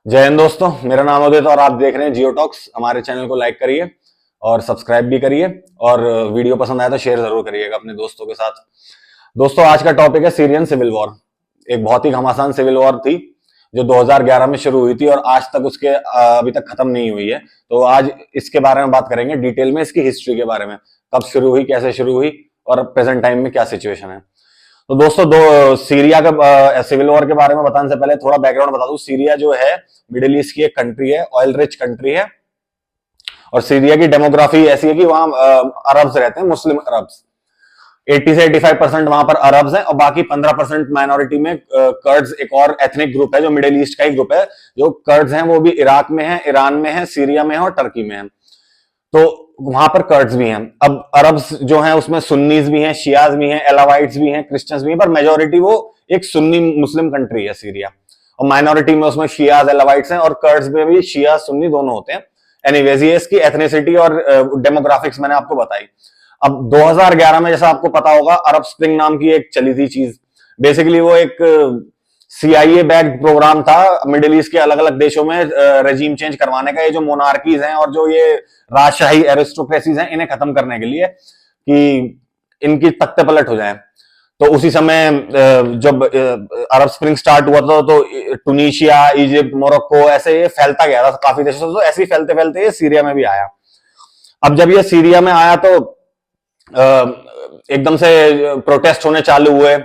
जय हिंद दोस्तों, मेरा नाम उदित और आप देख रहे हैं जियो टॉक्स। हमारे चैनल को लाइक करिए और सब्सक्राइब भी करिए और वीडियो पसंद आए तो शेयर जरूर करिएगा अपने दोस्तों के साथ। दोस्तों, आज का टॉपिक है सीरियन सिविल वॉर। एक बहुत ही घमासान सिविल वॉर थी जो 2011 में शुरू हुई थी और आज तक उसके अभी तक खत्म नहीं हुई है। तो आज इसके बारे में बात करेंगे डिटेल में, इसकी हिस्ट्री के बारे में, कब शुरू हुई, कैसे शुरू हुई और प्रेजेंट टाइम में क्या सिचुएशन है। तो दोस्तों, सीरिया का सिविल वॉर के बारे में बताने से पहले थोड़ा बैकग्राउंड बता दूं। सीरिया जो है मिडिल ईस्ट की एक कंट्री है, ऑयल रिच कंट्री है। और सीरिया की डेमोग्राफी ऐसी है कि वहां अरब्स रहते हैं, मुस्लिम अरब्स। 80 से 85% वहां पर अरब्स हैं और बाकी 15% माइनॉरिटी में कर्ड्स, एक और एथनिक ग्रुप है जो मिडिल ईस्ट का ही ग्रुप है। जो कर्ड्स हैं वो भी इराक में है, ईरान में है, सीरिया में है और टर्की में है। तो वहां पर कर्ड्स भी हैं। अब अरब्स जो हैं उसमें सुन्नीज भी हैं, शियाज भी हैं, एलावाइट्स भी हैं, क्रिश्चियंस भी हैं, पर मेजोरिटी वो एक सुन्नी मुस्लिम कंट्री है सीरिया। और माइनॉरिटी में उसमें शियाज, एलावाइट्स हैं और कर्ड्स में भी शिया सुन्नी दोनों होते हैं। एनीवेज, ये इसकी एथनिसिटी और डेमोग्राफिक्स मैंने आपको बताई। अब 2011 में जैसा आपको पता होगा, अरब स्प्रिंग नाम की एक चली थी चीज। बेसिकली वो एक CIA बैक्ड प्रोग्राम था मिडिल ईस्ट के अलग अलग देशों में रेजीम चेंज करवाने का। ये जो मोनार्कीज हैं और जो ये राजशाही एरिस्टोक्रेसीज हैं, इन्हें खत्म करने के लिए कि इनकी तख्ते पलट हो जाए। तो उसी समय जब अरब स्प्रिंग स्टार्ट हुआ था तो टूनिशिया, इजिप्ट, मोरक्को, ऐसे ये फैलता गया था काफी देशों से। तो ऐसे ही फैलते फैलते ये सीरिया में भी आया। अब जब ये सीरिया में आया तो एकदम से प्रोटेस्ट होने चालू हुए,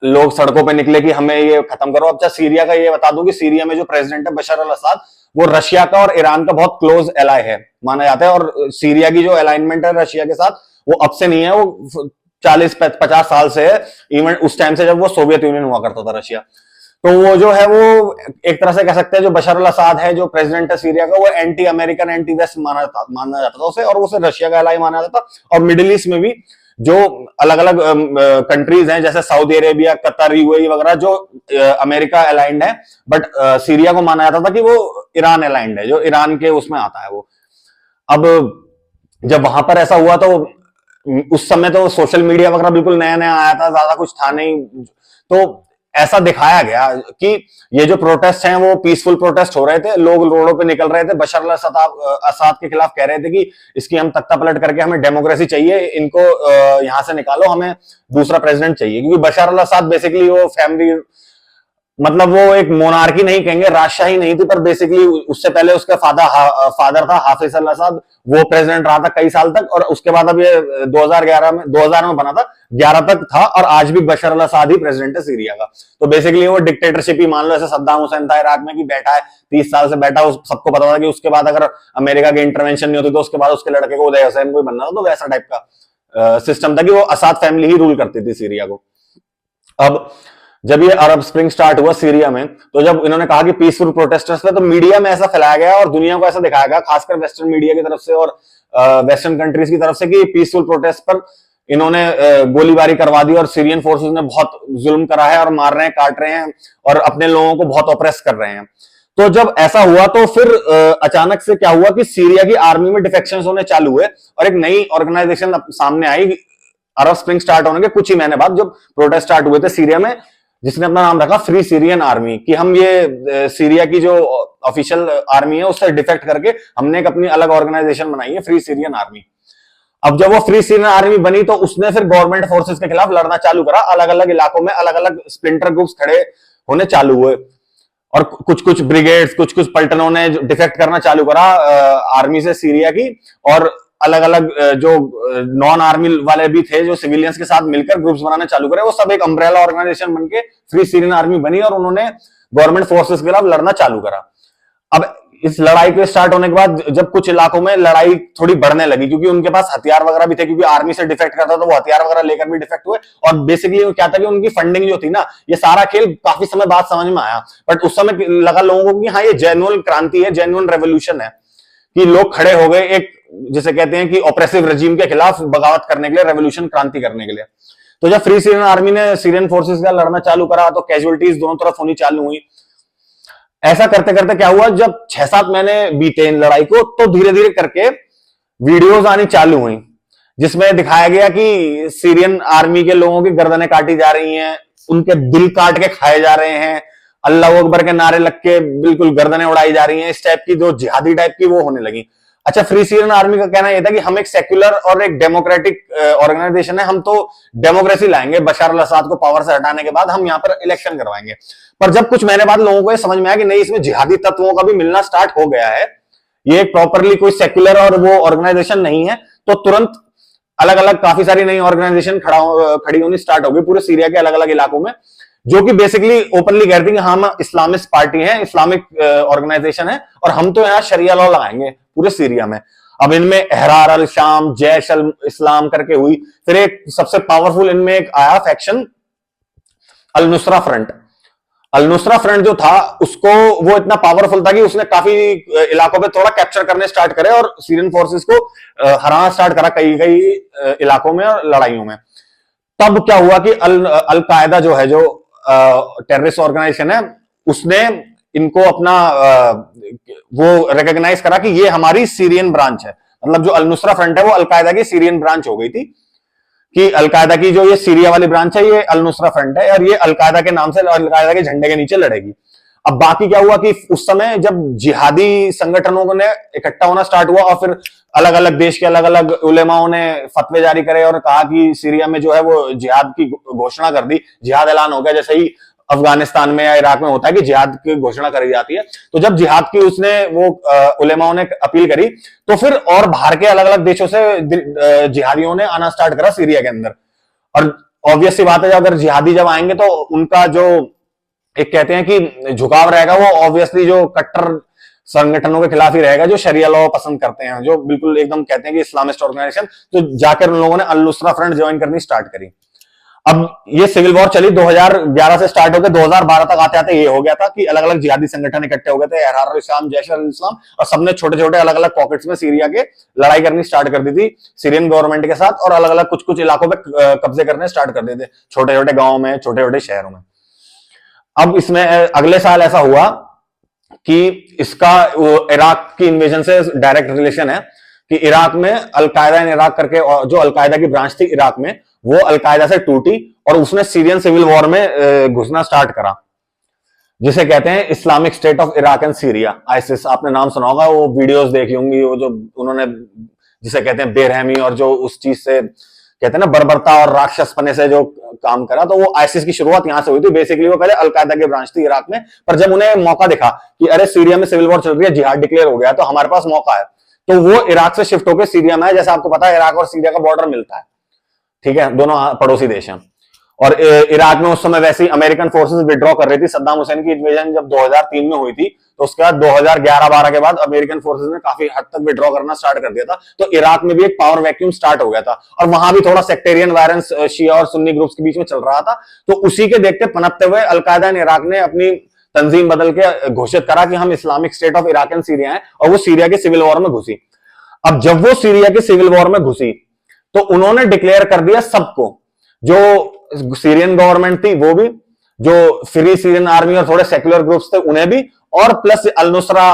लोग सड़कों पे निकले कि हमें ये खत्म करो। अब सीरिया का ये बता दूं कि सीरिया में जो प्रेसिडेंट है बशर अल असद, वो रशिया का और ईरान का बहुत क्लोज एलाय है माना जाता है। और सीरिया की जो अलाइनमेंट है रशिया के साथ, वो अब से नहीं है, वो 40-50 साल से है। इवन उस टाइम से जब वो सोवियत यूनियन हुआ करता था रशिया। तो वो जो है वो एक तरह से कह सकते हैं, जो बशर अल असद है जो प्रेसिडेंट है सीरिया का, वो एंटी अमेरिकन, एंटी वेस्ट माना जाता था उसे, और उसे रशिया का एलाय माना जाता था। और मिडिल ईस्ट में भी जो अलग अलग कंट्रीज हैं जैसे सऊदी अरेबिया, कतर, यूएई वगैरह, जो अमेरिका अलाइंड है, बट सीरिया को माना जाता था कि वो ईरान अलाइंड है, जो ईरान के उसमें आता है वो। अब जब वहां पर ऐसा हुआ तो उस समय तो सोशल मीडिया वगैरह बिल्कुल नया नया आया था, ज्यादा कुछ था नहीं। तो ऐसा दिखाया गया कि ये जो प्रोटेस्ट हैं वो पीसफुल प्रोटेस्ट हो रहे थे, लोग रोडों पे निकल रहे थे, बशर अल असद के खिलाफ कह रहे थे कि इसकी हम तख्ता पलट करके, हमें डेमोक्रेसी चाहिए, इनको यहां से निकालो, हमें दूसरा प्रेसिडेंट चाहिए। क्योंकि बशर अल असद बेसिकली वो फैमिली, मतलब वो एक मोनार्की नहीं कहेंगे, राजशाही नहीं थी, पर बेसिकली उससे पहले उसका फादर था हाफिज अल असद, वो प्रेसिडेंट रहा था कई साल तक। और उसके बाद अब ये 2000 में बना था, 11 तक था, और आज भी बशर अल असद ही प्रेसिडेंट है सीरिया का। तो बेसिकली वो डिक्टेटरशिप ही मान लो, ऐसे सद्दाम हुसैन था इराक में कि बैठा है 30 साल से बैठा, सबको पता था कि उसके बाद अगर अमेरिका की इंटरवेंशन नहीं होती तो उसके बाद उसके लड़के को उदय हुसैन को बनना था। तो वैसा टाइप का सिस्टम था कि वो असद फैमिली ही रूल करती थी सीरिया को। अब जब ये अरब स्प्रिंग स्टार्ट हुआ सीरिया में, तो जब इन्होंने कहा कि पीसफुल प्रोटेस्टर्स थे, तो मीडिया में ऐसा फैलाया गया और दुनिया को ऐसा दिखाया गया, खासकर वेस्टर्न मीडिया की तरफ से और वेस्टर्न कंट्रीज की तरफ से, कि पीसफुल प्रोटेस्ट पर इन्होंने गोलीबारी करवा दी और सीरियन फोर्सेस ने बहुत जुल्म करा है और मार रहे हैं, काट रहे हैं और अपने लोगों को बहुत ऑप्रेस कर रहे हैं। तो जब ऐसा हुआ तो फिर अचानक से क्या हुआ कि सीरिया की आर्मी में डिफेक्शंस होने चालू हुए और एक नई ऑर्गेनाइजेशन सामने आई अरब स्प्रिंग स्टार्ट होने के कुछ ही महीने बाद, जब प्रोटेस्ट स्टार्ट हुए थे सीरिया में, जिसने अपना नाम रखा फ्री सीरियन आर्मी। कि हम ये सीरिया की जो ऑफिशियल आर्मी है उससे डिफेक्ट करके हमने एक अपनी अलग ऑर्गेनाइजेशन बनाई है, फ्री सीरियन आर्मी। अब जब वो फ्री सीरियन आर्मी बनी तो उसने फिर गवर्नमेंट फोर्सेस के खिलाफ लड़ना चालू करा। अलग अलग इलाकों में अलग अलग स्प्लिंटर ग्रुप्स खड़े होने चालू हुए और कुछ कुछ ब्रिगेड्स, कुछ कुछ पलटनों ने डिफेक्ट करना चालू करा आर्मी से सीरिया की। और अलग अलग जो नॉन आर्मी वाले भी थे जो सिविलियंस के साथ मिलकर ग्रुप्स बनाने चालू करे, वो सब एक अम्ब्रेला ऑर्गेनाइजेशन बनके फ्री सीरियन आर्मी बनी और उन्होंने गवर्नमेंट फोर्सेस के खिलाफ लड़ना चालू करा। अब इस लड़ाई के स्टार्ट होने के बाद जब कुछ इलाकों में लड़ाई थोड़ी बढ़ने लगी, क्योंकि उनके पास हथियार वगैरह भी थे, क्योंकि आर्मी से डिफेक्ट करता तो वो हथियार वगैरह लेकर भी डिफेक्ट हुए। और बेसिकली क्या था कि उनकी फंडिंग जो थी ना, ये सारा खेल काफी समय बाद समझ में आया, बट उस समय लगा लोगों को कि हाँ ये जेन्युइन क्रांति है, जेन्युइन रेवोल्यूशन है, कि लोग खड़े हो गए एक, जिसे कहते हैं कि ऑपरेसिव रेजिम के खिलाफ बगावत करने के लिए, रेवोल्यूशन, क्रांति करने के लिए। तो जब फ्री सीरियन आर्मी ने सीरियन फोर्सेस का लड़ना चालू करा तो कैजुअलिटीज दोनों तरफ होनी चालू हुई। ऐसा करते करते क्या हुआ, जब 6-7 महीने बीते इन लड़ाई को, तो धीरे धीरे करके वीडियोस आनी चालू हुई जिसमें दिखाया गया कि सीरियन आर्मी के लोगों की गर्दनें काटी जा रही हैं, उनके दिल काट के खाए जा रहे हैं, अल्लाह अकबर के नारे लग के बिल्कुल गर्दनें उड़ाई जा रही हैं, इस टाइप की जो जिहादी टाइप की वो होने लगी। अच्छा, फ्री सीरियन आर्मी का कहना यह था कि हम एक सेक्युलर और एक डेमोक्रेटिक ऑर्गेनाइजेशन है, हम तो डेमोक्रेसी लाएंगे, बशर अल असद को पावर से हटाने के बाद हम यहाँ पर इलेक्शन करवाएंगे। पर जब कुछ महीने बाद लोगों को समझ में आया कि नहीं, इसमें जिहादी तत्वों का भी मिलना स्टार्ट हो गया है, ये प्रॉपरली कोई सेक्युलर और वो ऑर्गेनाइजेशन नहीं है, तो तुरंत अलग अलग काफी सारी नई ऑर्गेनाइजेशन खड़ी होनी स्टार्ट हो गई पूरे सीरिया के अलग अलग इलाकों में, जो कि बेसिकली ओपनली कहती है कि हम इस्लामिस्ट पार्टी हैं, इस्लामिक ऑर्गेनाइजेशन है, और हम तो यहाँ शरिया लॉ लगाएंगे पूरे सीरिया में। अब इनमें एहरार अल शाम, जैश अल इस्लाम करके हुई, फिर एक सबसे पावरफुल इनमें एक आया फैक्शन अल नुसरा फ्रंट। अल नुसरा फ्रंट जो था उसको, वो इतना पावरफुल था कि उसने काफी इलाकों पे थोड़ा कैप्चर करने स्टार्ट करे और सीरियन फोर्सेस को हराना स्टार्ट करा कई कई इलाकों में और लड़ाइयों में। तब क्या हुआ कि अल कायदा जो है, जो टेररिस्ट ऑर्गेनाइजेशन है, उसने इनको अपना वो रिकॉग्नाइज करा कि ये हमारी सीरियन ब्रांच है। मतलब जो अल नुसरा फ्रंट है वो अल कायदा की सीरियन ब्रांच हो गई थी, कि अल कायदा की जो ये सीरिया वाली ब्रांच है ये अल नुसरा फ्रंट है, और ये अल कायदा के नाम से, अल कायदा के झंडे के नीचे लड़ेगी। अब बाकी क्या हुआ कि उस समय जब जिहादी संगठनों ने इकट्ठा होना स्टार्ट हुआ और फिर अलग अलग देश के अलग अलग उलेमाओं ने फतवे जारी करे और कहा कि सीरिया में जो है वो जिहाद की घोषणा कर दी, जिहाद ऐलान हो गया, जैसे ही अफगानिस्तान में या इराक में होता है कि जिहाद की घोषणा करी जाती है। तो जब जिहाद की उसने वो उलेमाओं ने अपील करी, तो फिर और बाहर के अलग अलग देशों से जिहादियों ने आना स्टार्ट करा सीरिया के अंदर। और ऑब्वियस सी बात है, अगर जिहादी जब आएंगे तो उनका जो एक कहते हैं कि झुकाव रहेगा, वो ऑब्वियसली जो कट्टर संगठनों के खिलाफ ही रहेगा, जो शरिया लॉ पसंद करते हैं, जो बिल्कुल एकदम कहते हैं कि इस्लामिस्ट ऑर्गेनाइजेशन। तो जाकर उन लोगों ने अल नुसरा फ्रंट ज्वाइन करनी स्टार्ट करी। अब ये सिविल वॉर चली 2011 से स्टार्ट होकर 2012 तक आते आते ये हो गया था कि अलग अलग जिहादी संगठन इकट्ठे हो गए थे, एहरार अल शाम, जैश अल इस्लाम, और सबने छोटे छोटे अलग अलग पॉकेट्स में सीरिया के लड़ाई करनी स्टार्ट कर दी थी सीरियन गवर्नमेंट के साथ, और अलग अलग कुछ कुछ इलाकों पे कब्जे करने स्टार्ट कर दिए थे, छोटे छोटे गांवों में, छोटे छोटे शहरों में। अब इसमें अगले साल ऐसा हुआ कि इसका इराक की इन्वेजन से डायरेक्ट रिलेशन है, कि इराक में अल कायदा इन इराक करके, जो अल कायदा की ब्रांच थी इराक में, वो अल कायदा से टूटी और उसने सीरियन सिविल वॉर में घुसना स्टार्ट करा, जिसे कहते हैं Islamic state of Iraq and Syria, ISIS. आपने नाम सुना होगा, वो वीडियोस देखी होंगी, वो जो उन्होंने जिसे कहते हैं बेरहमी और जो उस चीज से कहते हैं ना बर्बरता और राक्षस पने से जो काम करा, तो वो आईसिस की शुरुआत यहां से हुई थी। बेसिकली वो पहले अल कायदा की ब्रांच थी इराक में, पर जब उन्हें मौका दिखा कि अरे सीरिया में सिविल वॉर चल रही है, जिहाद डिक्लेयर हो गया, तो हमारे पास मौका है, तो वो इराक से शिफ्ट होकर सीरिया में है। जैसे आपको पता है इराक और सीरिया का बॉर्डर मिलता है, ठीक है, दोनों पड़ोसी देश हैं। और इराक में उस समय वैसे ही अमेरिकन फोर्सेस विड्रॉ कर रही थी। सद्दाम हुसैन की इन्वेजन जब 2003 में हुई थी, तो उसके बाद 2011-12 के बाद अमेरिकन फोर्सेस ने काफी हद तक विड्रॉ करना स्टार्ट कर दिया था, तो इराक में भी एक पावर वैक्यूम स्टार्ट हो गया था, और वहां भी थोड़ा सेक्टेरियन वायलेंस शिया और सुन्नी ग्रुप्स के बीच में चल रहा था। तो उसी के देखते पनपते हुए अल कायदा ने इराक ने अपनी तंजीम बदल के घोषित करा कि हम Islamic state of Iraq and Syria हैं, और वो सीरिया के सिविल वॉर में घुसी। अब जब वो सीरिया के सिविल वॉर में घुसी, तो उन्होंने डिक्लेयर कर दिया सबको, जो सीरियन गवर्नमेंट थी वो भी, जो फ्री सीरियन आर्मी और थोड़े सेक्युलर ग्रुप्स थे उन्हें भी, और प्लस अल नुसरा,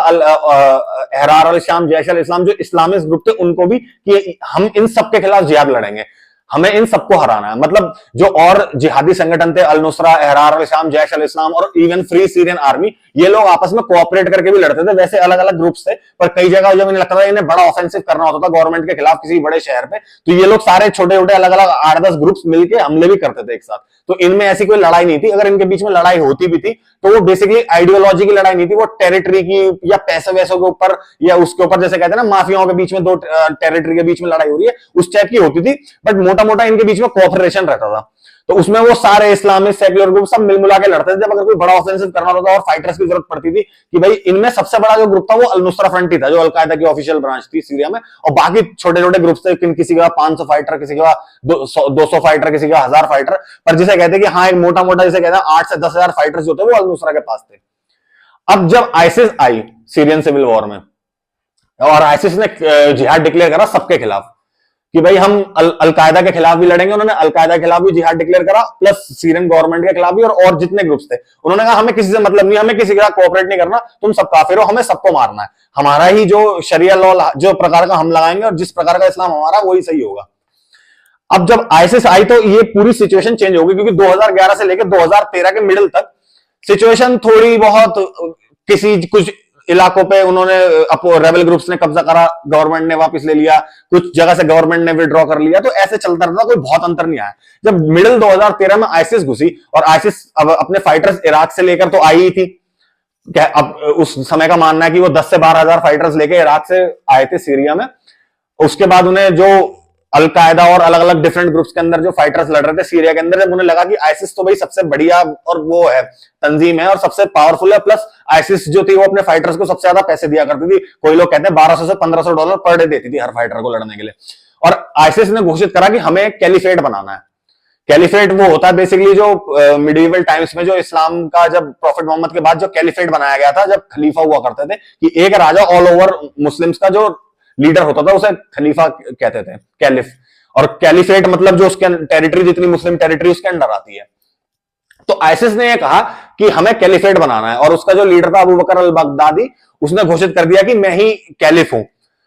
एहरार अल शाम, जैश अल इस्लाम, जो इस्लामिस्ट ग्रुप थे उनको भी, कि हम इन सबके खिलाफ जिहाद लड़ेंगे, हमें इन सबको हराना है। मतलब जो और जिहादी संगठन थे, अल नुसरा, एहरार अल शाम, जैश अल इस्लाम और इवन फ्री सीरियन आर्मी, ये लोग आपस में कोऑपरेट करके भी लड़ते थे। वैसे अलग अलग ग्रुप्स थे, पर कई जगह जब इन्हें लगता था इन्हें बड़ा ऑफेंसिव करना होता था गवर्नमेंट के खिलाफ किसी बड़े शहर पे, तो ये लोग सारे छोटे छोटे अलग अलग 8-10 ग्रुप्स मिलकर हमले भी करते थे एक साथ। तो इनमें ऐसी कोई लड़ाई नहीं थी। अगर इनके बीच में लड़ाई होती भी थी, तो वो बेसिकली आइडियोलॉजी की लड़ाई नहीं थी, वो टेरिटरी की या पैसे वैसों के ऊपर या उसके ऊपर, जैसे कहते हैं ना माफियाओं के बीच में दो टेरिटरी के बीच में लड़ाई हो रही है, उस टाइप की होती थी। बट मोटा मोटा इनके बीच में कोऑपरेशन रहता था, तो उसमें वो सारे इस्लामिक सेक्युलर ग्रुप सब मिलमिला के लड़ते थे। जब अगर कोई बड़ा ऑफेंसिव करना होता था और फाइटर्स की जरूरत पड़ती थी, कि भाई इनमें सबसे बड़ा जो ग्रुप था वो अल नुसरा फ्रंट ही था, जो अल कायदा की ऑफिशियल ब्रांच थी सीरिया में, और बाकी छोटे छोटे ग्रुप थे, किसी का 500 फाइटर, किसी का 200 फाइटर, किसी का 1000 फाइटर, पर जिसे कहते हैं कि हाँ एक मोटा मोटा जिसे कहते हैं 8 से 10,000 फाइटर्स जो थे वो अल नुसरा के पास थे। अब जब आईसिस आई सीरियन सिविल वॉर में, और आईसिस ने जिहाद डिक्लेयर करा सबके खिलाफ, कि भाई हम अल कायदा के खिलाफ भी लड़ेंगे। उन्होंने अल कायदा के खिलाफ भी जिहाद डिक्लेयर करा, प्लस सीरियन गवर्नमेंट के खिलाफ भी, और जितने ग्रुप्स थे उन्होंने कहा हमें किसी से मतलब नहीं, हमें किसी के साथ कोऑपरेट नहीं करना, तुम सब काफिर हो, हमें सबको मारना है, हमारा ही जो शरिया लॉ जो प्रकार का हम लगाएंगे और जिस प्रकार का इस्लाम हमारा वही सही होगा। अब जब आईसिस आई तो ये पूरी सिचुएशन चेंज हो गई, क्योंकि 2011 से लेकर 2013 के मिडिल तक सिचुएशन थोड़ी बहुत किसी कुछ इलाकों पे उन्होंने रेबल ग्रुप्स ने कब्जा करा, गवर्नमेंट ने वापस ले लिया, कुछ जगह से गवर्नमेंट ने विड्रॉ कर लिया, तो ऐसे चलता रहता, कोई बहुत अंतर नहीं आया। जब मिडिल 2013 में आईसिस घुसी, और आईसिस अब अपने फाइटर्स इराक से लेकर तो आई ही थी, क्या अब उस समय का मानना है कि वो 10 से 12,000 फाइटर्स लेके इराक से आए थे सीरिया में। उसके बाद उन्हें जो अलकायदा और अलग अलग डिफरेंट ग्रुप्स के अंदर जो फाइटर्स लड़ रहे थे सीरिया के अंदर, जब उन्हें लगा कि आईसिस तो भाई सबसे बढ़िया और वो है तंजीम है और सबसे पावरफुल है, प्लस आईसिस जो थी वो अपने फाइटर्स को सबसे ज्यादा पैसे दिया करती थी, कोई लोग कहते हैं 1200 से 1500 डॉलर पर डे देती थी हर फाइटर को लड़ने के लिए। और आईसिस ने घोषित करा कि हमें कैलिफेट बनाना है। कैलिफेट वो होता है बेसिकली जो मिडिवल टाइम्स में जो इस्लाम का जब प्रॉफिट मोहम्मद के बाद जो कैलिफेट बनाया गया था, जब खलीफा हुआ करते थे कि एक राजा ऑल ओवर मुस्लिम्स का जो लीडर होता था उसे खलीफा कहते थे, कैलिफ। और कैलिफेट मतलब जो उसके टेरिटरी, जितनी मुस्लिम टेरिटरी उसके अंडर आती है। तो आईसिस ने यह कहा कि हमें कैलिफेट बनाना है, और उसका जो लीडर था अबू बकर अल बगदादी, उसने घोषित कर दिया कि मैं ही कैलिफ हूं।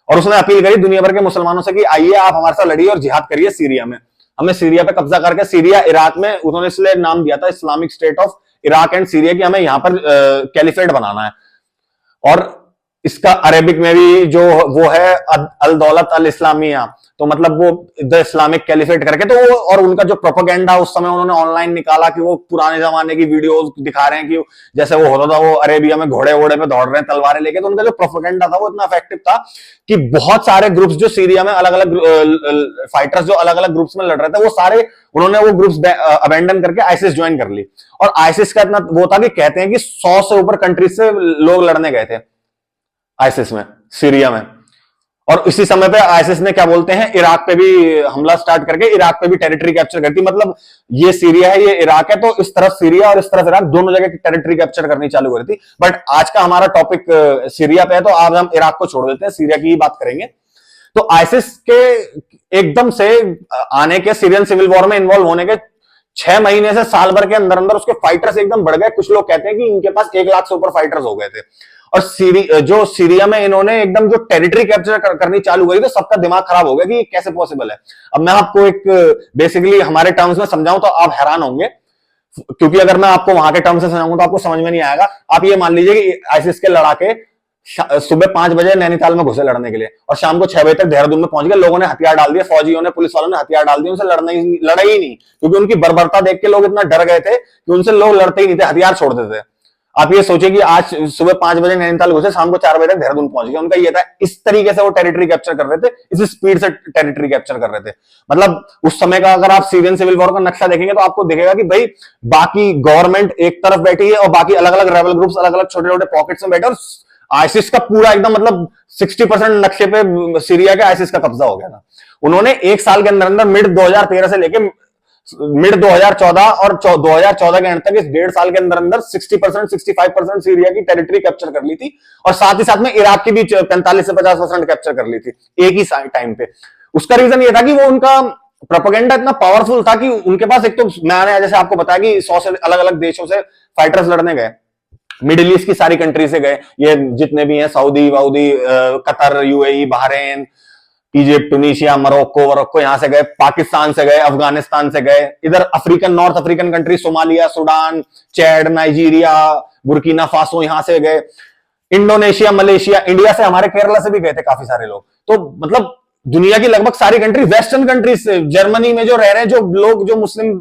और उसने अपील करी दुनिया भर के मुसलमानों से कि आइए आप हमारे साथ लड़िए और जिहाद करिए सीरिया में, हमें सीरिया पे कब्जा करके, सीरिया इराक में उन्होंने इसलिए नाम दिया था Islamic state of Iraq and Syria, कि हमें यहां पर कैलिफेट बनाना है। और इसका अरेबिक में भी जो वो है अल दौलत अल इस्लामिया, तो मतलब वो द इस्लामिक कैलिफेट करके, तो वो और उनका जो प्रोपेगेंडा उस समय उन्होंने ऑनलाइन निकाला कि वो पुराने जमाने की वीडियोस दिखा रहे हैं कि जैसे वो होता था, वो अरेबिया में घोड़े वोड़े पे दौड़ रहे हैं तलवारें लेके। तो उनका जो प्रोपेगेंडा था वो इतना इफेक्टिव था कि बहुत सारे ग्रुप्स जो सीरिया में अलग अलग फाइटर्स जो अलग अलग ग्रुप्स में लड़ रहे थे, वो सारे उन्होंने वो ग्रुप्स अबेंडन करके आईसिस ज्वाइन कर ली। और आईसिस का इतना वो था कि कहते हैं कि 100 से ऊपर कंट्रीज से लोग लड़ने गए थे आईसिस में, सीरिया में। और इसी समय पे आईसिस ने क्या बोलते हैं, इराक पे भी हमला स्टार्ट करके इराक पे भी टेरिटरी कैप्चर करती। मतलब ये सीरिया है, ये इराक है, तो इस तरफ सीरिया और इस तरफ इराक, दोनों जगह की टेरिटरी कैप्चर करनी चालू कर रही थी। बट आज का हमारा टॉपिक सीरिया पे है, तो आज हम इराक को छोड़ देते हैं, सीरिया की ही बात करेंगे। तो आईसिस के एकदम से आने के, सीरियन सिविल वॉर में इन्वॉल्व होने के 6 महीने से साल भर के अंदर अंदर उसके फाइटर्स एकदम बढ़ गए। कुछ लोग कहते हैं कि इनके पास 1 लाख से ऊपर फाइटर्स हो गए थे। और जो सीरिया में इन्होंने एकदम जो टेरिटरी कैप्चर करनी चालू करी, तो सबका दिमाग खराब हो गया कि ये कैसे पॉसिबल है। अब मैं आपको एक बेसिकली हमारे टर्म्स में समझाऊं तो आप हैरान होंगे, क्योंकि अगर मैं आपको वहां के टर्म्स से समझाऊंगा तो आपको समझ में नहीं आएगा। आप ये मान लीजिए कि आईसिस के लड़ाके सुबह 5 बजे नैनीताल में घुसे लड़ने के लिए, और शाम को 6 बजे तक देहरादून में पहुंच गए। लोगों ने हथियार डाल दिए, फौजियों ने, पुलिस वालों ने हथियार डाल दिए, उनसे लड़ा ही नहीं, क्योंकि उनकी बर्बरता देख के लोग इतना डर गए थे कि उनसे लोग लड़ते ही नहीं थे, हथियार छोड़ देते थे। आप ये सोचिए कि आज सुबह 5 बजे नैनीताल घुसे, शाम को 4 बजे तक देहरादून पहुंच गए। उनका ये था, इस तरीके से वो टेरिटरी कैप्चर कर रहे थे, इस स्पीड से टेरिटरी कैप्चर कर रहे थे। मतलब उस समय का अगर आप सीरियन सिविल वॉर का नक्शा देखेंगे तो आपको दिखेगा कि भाई बाकी गवर्नमेंट एक तरफ बैठी है और बाकी अलग अलग रेबल ग्रुप्स अलग अलग छोटे छोटे पॉकेट्स में बैठे, और आईसिस का पूरा एकदम मतलब 60% नक्शे पे सीरिया के आईसिस का कब्जा हो गया था। उन्होंने 1 साल के अंदर अंदर मिड 2013 से लेके मिड 2014 और 2014 के अंत तक, इस 1.5 साल के अंदर अंदर 60% 65% सीरिया की टेरिटरी कैप्चर कर ली थी। और साथ ही साथ में इराक की भी 45 से 50% कैप्चर कर ली थी एक ही टाइम पे। उसका रीजन ये था कि वो उनका प्रोपेगेंडा इतना पावरफुल था कि उनके पास, एक तो मैंने जैसे आपको बताया कि 100 से अलग अलग देशों से फाइटर्स लड़ने गए, मिडिल ईस्ट की सारी कंट्री से गए, ये जितने भी हैं, सऊदी वाउदी, Qatar, UAE, Bahrain, Egypt, Tunisia, Morocco यहां से गए, पाकिस्तान से गए, अफगानिस्तान से गए, इधर African, north African country, Somalia, Sudan, Chad, Nigeria, Burkina Faso, यहां से गए, इंडोनेशिया, मलेशिया, इंडिया से, हमारे केरला से भी गए थे काफी सारे लोग। तो मतलब दुनिया की लगभग सारी कंट्री, वेस्टर्न कंट्रीज से, जर्मनी में जो रह रहे हैं जो लोग, जो मुस्लिम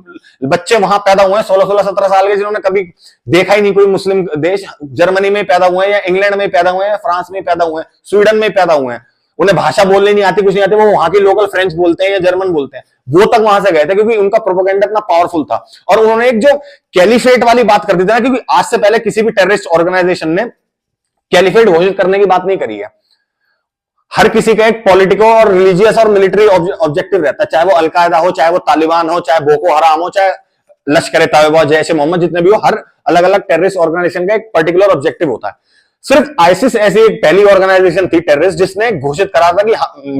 बच्चे वहां पैदा हुए हैं 16-16, 17 साल के, जिन्होंने कभी देखा ही नहीं कोई मुस्लिम देश, जर्मनी में पैदा हुए हैं या इंग्लैंड में पैदा हुए हैं, फ्रांस में पैदा हुए हैं, स्वीडन में पैदा हुए हैं, उन्हें भाषा बोलनी नहीं आती, कुछ नहीं आती, वो वहां की लोकल फ्रेंच बोलते हैं या जर्मन बोलते हैं, वो तक वहां से गए थे, क्योंकि उनका प्रोपेगेंडा इतना पावरफुल था। और उन्होंने एक जो कैलिफेट वाली बात कर दी थी ना, क्योंकि आज से पहले किसी भी टेररिस्ट ऑर्गेनाइजेशन ने कैलिफेट घोषित करने की बात नहीं करी है। हर किसी का एक पॉलिटिकल और रिलीजियस और मिलिट्री ऑब्जेक्टिव रहता है, चाहे वो अलकायदा हो, चाहे वो तालिबान हो, चाहे बोको हराम हो, चाहे लश्कर तैयबा, जैश ए मोहम्मद, जितने भी हो, हर अलग अलग टेररिस्ट ऑर्गेनाइजेशन का एक पर्टिकुलर ऑब्जेक्टिव होता है। सिर्फ आईसिस ऐसी एक पहली ऑर्गेनाइजेशन थी टेररिस्ट जिसने घोषित करा था कि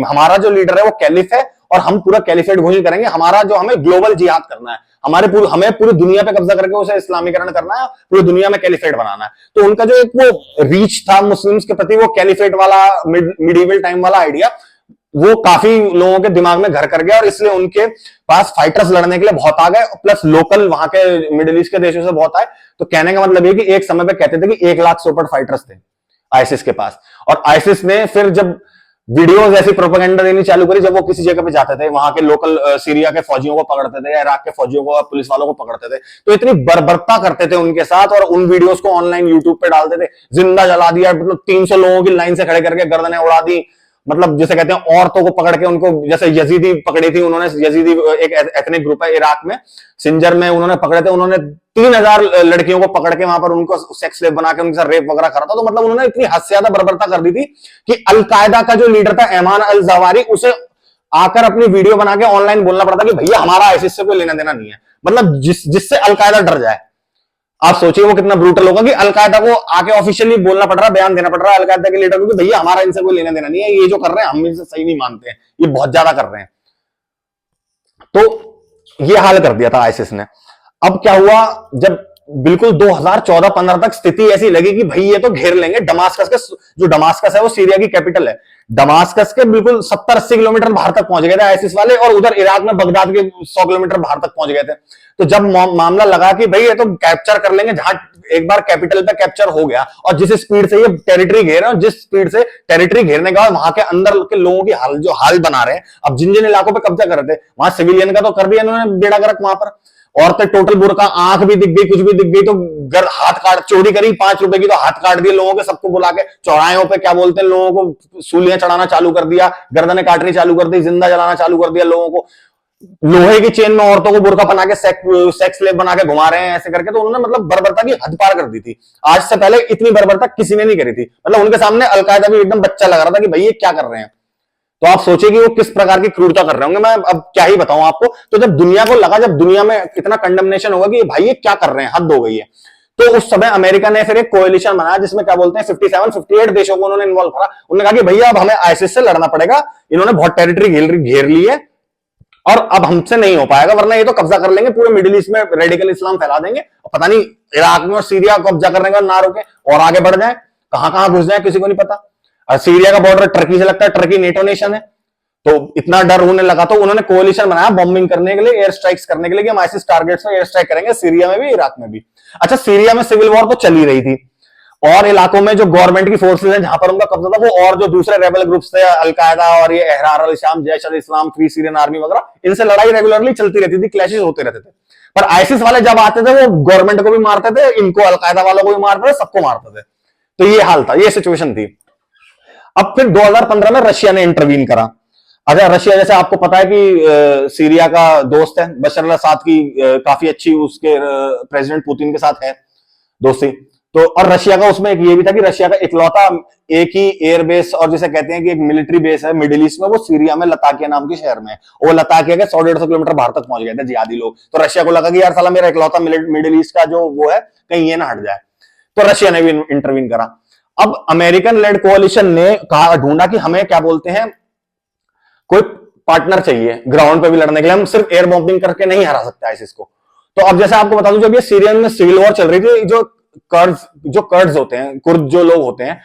हमारा जो लीडर है वो कैलिफ है और हम पूरा कैलिफेट घोषित करेंगे, हमारा जो, हमें ग्लोबल जिहाद करना है, हमें पूरी दुनिया पे कब्जा करके उसे इस्लामीकरण करना है, पूरी दुनिया में कैलिफेट बनाना है। तो उनका जो एक वो रीच था मुस्लिम्स के प्रति, वो कैलिफेट वाला मिडीवल टाइम वाला आइडिया, वो काफी लोगों के दिमाग में घर कर गया और इसलिए उनके पास फाइटर्स लड़ने के लिए बहुत आ गए, प्लस लोकल वहां के मिडिल ईस्ट के देशों से बहुत आए। तो कहने का मतलब ये कि एक समय पे कहते थे कि 1 लाख सुपर फाइटर्स थे आईसिस के पास। और आईसिस ने फिर जब वीडियोस ऐसी प्रोपेगेंडा देनी चालू करी, जब वो किसी जगह पे जाते थे, वहां के लोकल सीरिया के फौजियों को पकड़ते थे या इराक के फौजियों को, पुलिस वालों को पकड़ते थे, तो इतनी बर्बरता करते थे उनके साथ और उन वीडियोस को ऑनलाइन यूट्यूब पे डालते थे। जिंदा जला दिया, मतलब 300 लोगों की लाइन से खड़े करके गर्दनें उड़ा दी, मतलब जैसे कहते हैं औरतों को पकड़ के उनको, जैसे यजीदी पकड़ी थी उन्होंने, यजीदी एक एथनिक ग्रुप है इराक में, सिंजर में उन्होंने पकड़े थे, उन्होंने 3000 लड़कियों को पकड़ के वहां पर उनको सेक्स स्लेव बना के उनके साथ रेप वगैरह करा था। तो मतलब उन्होंने इतनी हद से ज्यादा बर्बरता कर दी थी कि अलकायदा का जो लीडर था ऐमान अल जवारी, उसे आकर अपनी वीडियो बना के ऑनलाइन बोलना पड़ता कि भैया हमारा आईसिस से कोई लेना देना नहीं है, मतलब जिससे अलकायदा डर जाए। आप सोचिए वो कितना ब्रूटल होगा कि अलकायदा को आके ऑफिशियली बोलना पड़ रहा है, बयान देना पड़ रहा है अलकायदा के लीडर को कि भैया हमारा इनसे कोई लेना देना नहीं है, ये जो कर रहे हैं हम इनसे सही नहीं मानते हैं, ये बहुत ज्यादा कर रहे हैं। तो ये हाल कर दिया था आईसिस ने। अब क्या हुआ, जब बिल्कुल 2014-15 तक स्थिति ऐसी लगी कि भाई ये तो घेर लेंगे दमास्कस के, जो दमास्कस है वो सीरिया की कैपिटल है, दमास्कस के बिल्कुल 70-80 किलोमीटर बाहर तक पहुंच गए थे आईसिस वाले, और उधर इराक में बगदाद के 100 किलोमीटर बाहर तक पहुंच गए थे। तो जब मामला लगा कि भाई ये तो कैप्चर कर लेंगे, जहां एक बार कैपिटल पे कैप्चर हो गया और जिस स्पीड से ये टेरिटरी घेर रहे हैं, जिस स्पीड से टेरिटरी घेरने के बाद वहां के अंदर के लोगों की हाल बना रहे हैं, अब जिन जिन इलाकों पे कब्जा कर रहे थे वहां सिविलियन का तो कर दिया इन्होंने बेड़ा गर्क, वहां पर औरतें टोटल बुर्का, आंख भी दिख गई, कुछ भी दिख गई तो हाथ काट, चोरी करी 5 रुपए की तो हाथ काट दिए लोगों के, सबको बुला के चौराहों पे क्या बोलते हैं लोगों को सूलियां चढ़ाना चालू कर दिया, गर्दनें काटनी चालू कर दी, जिंदा जलाना चालू कर दिया लोगों को, लोहे की चेन में औरतों को बुर्का बना के सेक्स स्लेव बना के घुमा रहे हैं ऐसे करके। तो उन्होंने मतलब बर्बरता की हद पार कर दी थी। आज से पहले इतनी बर्बरता किसी ने नहीं करी थी, मतलब उनके सामने अलकायदा भी एकदम बच्चा लग रहा था कि भाई ये क्या कर रहे हैं। तो आप सोचिए कि वो किस प्रकार की क्रूरता कर रहे होंगे, मैं अब क्या ही बताऊं आपको। तो जब दुनिया को लगा, जब दुनिया में इतना कंडेमनेशन होगा कि भाई ये क्या कर रहे हैं, हद हो गई है, तो उस समय अमेरिका ने फिर एक कोएलिशन बनाया जिसमें क्या बोलते हैं 57-58 देशों को उन्होंने इन्वॉल्व करा। उन्होंने कहा कि भैया अब हमें आईसिस से लड़ना पड़ेगा, इन्होंने बहुत टेरिटरी घेर ली है और अब हमसे नहीं हो पाएगा, वरना ये तो कब्जा कर लेंगे पूरे मिडिल ईस्ट में, रेडिकल इस्लाम फैला देंगे, पता नहीं इराक में और सीरिया को कब्जा करने का ना रोके और आगे बढ़ जाए, कहां कहां घुस जाए किसी को नहीं पता। और सीरिया का बॉर्डर टर्की से लगता है, टर्की नेटो नेशन है, तो इतना डर होने लगा तो उन्होंने कोएलिशन बनाया बॉम्बिंग करने के लिए, एयर स्ट्राइक्स करने के लिए कि हम आईसिस टारगेट्स में एयर स्ट्राइक करेंगे, सीरिया में भी इराक में भी। अच्छा, सीरिया में सिविल वॉर तो चल ही रही थी और इलाकों में जो गवर्नमेंट की फोर्सेज हैं जहां पर उनका कब्जा था, वो और जो दूसरे रेबल ग्रुप्स थे, अलकायदा और ये एहरार अल शाम, जैश अल इस्लाम, फ्री सीरियन आर्मी वगैरह, इनसे लड़ाई रेगुलरली चलती रहती थी, क्लैशेस होते रहते थे। पर आईसिस वाले जब आते थे वो गवर्नमेंट को भी मारते थे, इनको अलकायदा वालों को भी मारते थे, सबको मारते थे। तो ये हाल था, ये सिचुएशन थी। अब फिर 2015 में रशिया ने इंटरवीन करा। अच्छा, रशिया जैसे आपको पता है कि सीरिया का दोस्त है, बशर अल असद की काफी अच्छी उसके प्रेसिडेंट पुतिन के साथ है दोस्ती। तो और रशिया का उसमें एक ये भी था कि रशिया का इकलौता एक ही एयरबेस और जिसे कहते हैं कि एक मिलिट्री बेस है मिडिल ईस्ट में, वो सीरिया में लताकिया नाम के शहर में है। वो लताकिया के 100-150 किलोमीटर बाहर तक पहुंच गए थे जिहादी लोग। तो रशिया को लगा कि यार साला मेरा इकलौता मिडिल ईस्ट का जो वो है कहीं ये ना हट जाए, तो रशिया ने भी इंटरवीन करा। अब अमेरिकन लेड कोalition ने कहा, ढूंढा कि हमें क्या बोलते हैं कोई पार्टनर चाहिए ग्राउंड पे भी लड़ने के लिए, हम सिर्फ एयर बॉम्बिंग करके नहीं हरा सकते आईसिस को। तो अब जैसे आपको बता दूं, जब ये सीरिया में सिविल वॉर चल रही थी, जो कर्ड्स होते हैं, कुर्द जो लोग होते हैं,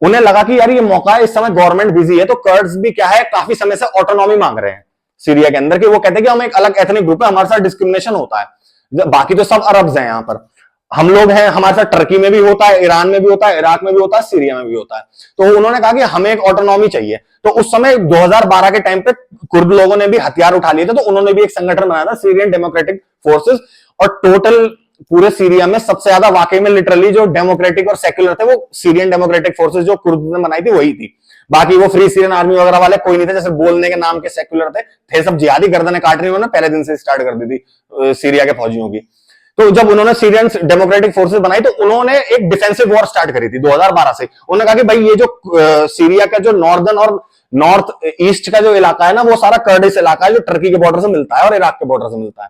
उन्हें लगा कि यार ये मौका है, इस समय गवर्नमेंट बिजी है, तो कर्ड्स भी क्या है काफी समय से ऑटोनॉमी मांग रहे हैं सीरिया के अंदर, कि वो कहते हैं कि हम एक अलग एथनिक ग्रुप है, हमारे साथ डिस्क्रिमिनेशन होता है, बाकी तो सब अरब्स हैं यहाँ पर, हम लोग हैं, हमारे साथ टर्की में भी होता है, ईरान में भी होता है, इराक में भी होता है, सीरिया में भी होता है। तो उन्होंने कहा कि हमें एक ऑटोनॉमी चाहिए। तो उस समय 2012 के टाइम पे कुर्द लोगों ने भी हथियार उठा लिए थे, तो उन्होंने भी एक संगठन बनाया था, सीरियन डेमोक्रेटिक फोर्सेस, और टोटल पूरे सीरिया में सबसे ज्यादा वाकई में लिटरली जो डेमोक्रेटिक और सेक्युलर थे वो सीरियन डेमोक्रेटिक फोर्सेस जो कुर्द ने बनाई थी वही थी। बाकी वो फ्री सीरियन आर्मी वगैरह वाले कोई नहीं थे, जैसे बोलने के नाम के सेक्युलर थे सब जिहादी, गर्दनें काटनी उन्होंने पहले दिन से स्टार्ट कर दी थी सीरिया के फौजियों की। तो जब उन्होंने सीरियन डेमोक्रेटिक फोर्सेस बनाई तो उन्होंने एक डिफेंसिव वॉर स्टार्ट करी थी 2012 से। उन्होंने कहा कि भाई ये जो सीरिया का जो नॉर्दर्न और नॉर्थ ईस्ट का जो इलाका है ना, वो सारा कर्डिश इलाका है जो टर्की के बॉर्डर से मिलता है और इराक के बॉर्डर से मिलता है।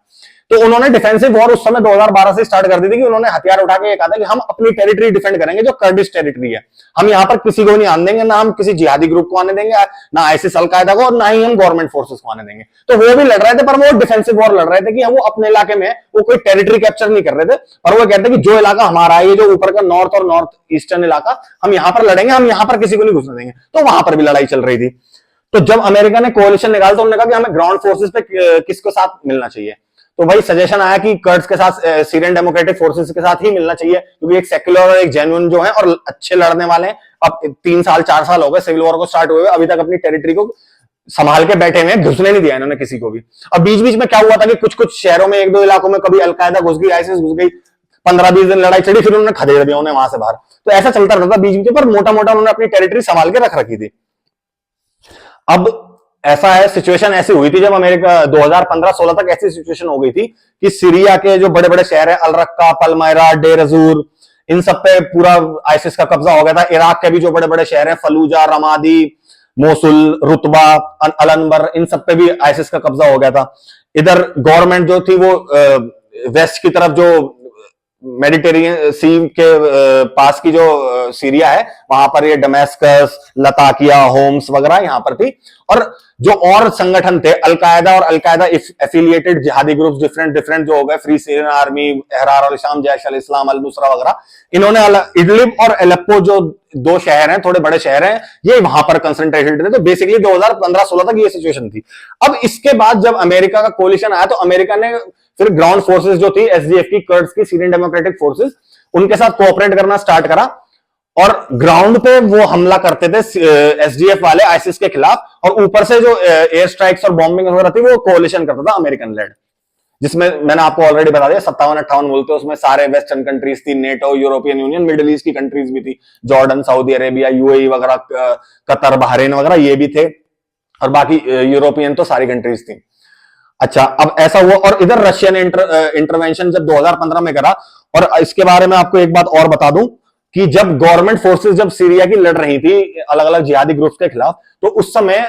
तो उन्होंने डिफेंसिव वॉर उस समय 2012 से स्टार्ट कर दी थी कि उन्होंने हथियार उठा के कहा था कि हम अपनी टेरिटरी डिफेंड करेंगे जो कर्डिश टेरिटरी है, हम यहां पर किसी को नहीं आने देंगे, ना हम किसी जिहादी ग्रुप को आने देंगे, ना आईसिस अलकायदा को, और ना ही हम गवर्नमेंट फोर्सेस को आने देंगे। तो वो भी लड़ रहे थे, पर वो डिफेंसिव वॉर लड़ रहे थे कि वो अपने इलाके में वो कोई टेरिटरी कैप्चर नहीं कर रहे थे, पर वो कहते कि जो इलाका हमारा है, ये जो ऊपर का नॉर्थ और नॉर्थ ईस्टर्न इलाका, हम यहां पर लड़ेंगे, हम यहां पर किसी को नहीं घुसने देंगे। तो वहां पर भी लड़ाई चल रही थी। तो जब अमेरिका ने कोalition निकाला तो उन्होंने कहा कि हमें ग्राउंड फोर्सेस पे किसके साथ मिलना चाहिए, तो भाई सजेशन आया कि कर्ड्स के साथ, सीरियन डेमोक्रेटिक फोर्सेस के साथ ही मिलना चाहिए, क्योंकि एक सेक्युलर और एक जेन्युइन जो है और अच्छे लड़ने वाले हैं। अब 3 साल 4 साल हो गए सिविल वॉर को स्टार्ट हुए, अभी तक अपनी टेरिटरी को संभाल के बैठे हुए, घुसने नहीं दिया इन्होंने किसी को भी। अब बीच बीच में क्या हुआ था कि कुछ कुछ शहरों में, 1-2 इलाकों में कभी अलकायदा घुस गई, आईसिस घुस गई, 15-20 दिन लड़ाई चली, फिर उन्होंने खदेड़ दिया उन्हें वहां से बाहर। तो ऐसा चलता रहता था बीच बीच में, पर मोटा मोटा उन्होंने अपनी टेरिटरी संभाल के रख रखी थी। अब ऐसा है, सिचुएशन ऐसी हुई थी जब अमेरिका 2015-16 तक ऐसी सिचुएशन हो गई थी कि सीरिया के जो बड़े बड़े शहर है, अल रक्का, पलमायरा, डेर अजूर, इन सब पे पूरा आईसिस का कब्जा हो गया था। इराक के भी जो बड़े बड़े शहर हैं, फलूजा, रमादी, मोसुल, रुतबा, अल अनबर, इन सब पे भी आईसिस का कब्जा हो गया था। इधर गवर्नमेंट जो थी वो वेस्ट की तरफ, जो मेडिटेरियन सी के पास की जो सीरिया है, वहां पर ये डमेस्कस, लताकिया, होम्स वगैरह यहाँ पर थी। और जो और संगठन थे, अलकायदा और अलकायदा एफिलिएटेड जिहादी ग्रुप्स, डिफरेंट डिफरेंट जो हो गए, फ्री सीरियन आर्मी, एहरार अल शाम, जैश अल इस्लाम, अल नुसरा वगैरह, इन्होंने इडलिब और एलेप्पो जो 2 शहर हैं, थोड़े बड़े शहर हैं, ये वहां पर कंसंट्रेटेड थे। तो बेसिकली 2015-16 तक ये सिचुएशन थी। अब इसके बाद जब अमेरिका का कोलिशन आया, तो अमेरिका ने फिर ग्राउंड फोर्सेस जो थी एसडीएफ की, कर्ड्स की, सीरियन डेमोक्रेटिक फोर्सेस, उनके साथ कोऑपरेट करना स्टार्ट करा और ग्राउंड पे वो हमला करते थे एसडीएफ वाले आईसिस के खिलाफ, और ऊपर से जो एयर स्ट्राइक्स और बॉम्बिंग वगैरह थी वो कोलिशन करता था अमेरिकन लेड, जिसमें मैंने आपको ऑलरेडी बता दिया 57-58 मुल्क थे, उसमें सारे वेस्टर्न कंट्रीज थी, NATO, European union, middle east की कंट्रीज भी थी, जॉर्डन, सऊदी अरेबिया, यूएई वगैरह, कतर, बहरीन वगैरह, ये भी थे, और बाकी यूरोपियन तो सारी कंट्रीज थी। अच्छा, अब ऐसा हुआ, और इधर रशिया ने इंटरवेंशन जब 2015 में करा। और इसके बारे में आपको एक बात और बता दूं कि जब गवर्नमेंट फोर्सेस जब सीरिया की लड़ रही थी अलग अलग जिहादी ग्रुप्स के खिलाफ, तो उस समय